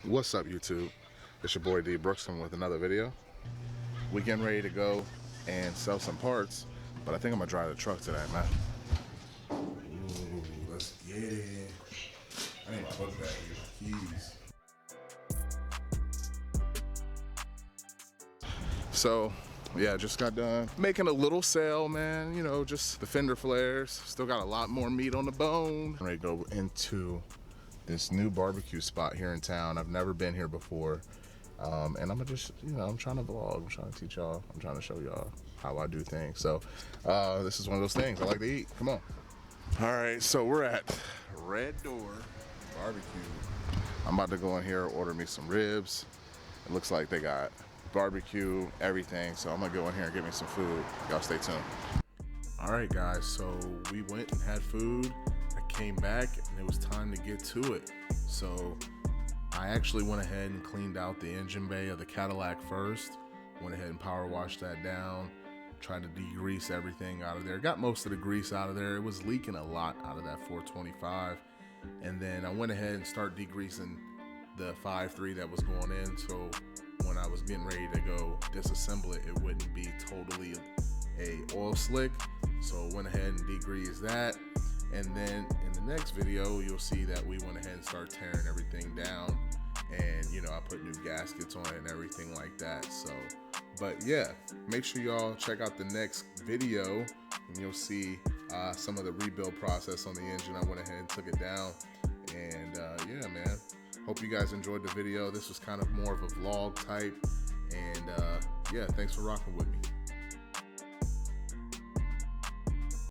What's up, YouTube? It's your boy D Brooks with another video. We getting ready to go and sell some parts, but I think I'm gonna drive the truck today, man. Ooh, let's get it. I need my book bag to get my keys. So, yeah, just got done making a little sale, man. You know, just the fender flares. Still got a lot more meat on the bone. I'm ready to go into this new barbecue spot here in town. I've never been here before. And I'm gonna just, you know, I'm trying to vlog. I'm trying to teach y'all. I'm trying to show y'all how I do things. So this is one of those things I like to eat. Come on. All right, so we're at Red Door Barbecue. I'm about to go in here, order me some ribs. It looks like they got barbecue, everything. So I'm gonna go in here and get me some food. Y'all stay tuned. All right, guys, so we went and had food. I came back and it was time to get to it. So I actually went ahead and cleaned out the engine bay of the Cadillac first. Went ahead and power washed that down. Tried to degrease everything out of there. Got most of the grease out of there. It was leaking a lot out of that 425. And then I went ahead and started degreasing the 5.3 that was going in. So when I was getting ready to go disassemble it, it wouldn't be totally a oil slick. So I went ahead and degreased that. And then in the next video, you'll see that we went ahead and started tearing everything down. And, you know, I put new gaskets on it and everything like that. So, but yeah, make sure y'all check out the next video and you'll see some of the rebuild process on the engine. I went ahead and took it down. And yeah, man, hope you guys enjoyed the video. This was kind of more of a vlog type. And yeah, thanks for rocking with me.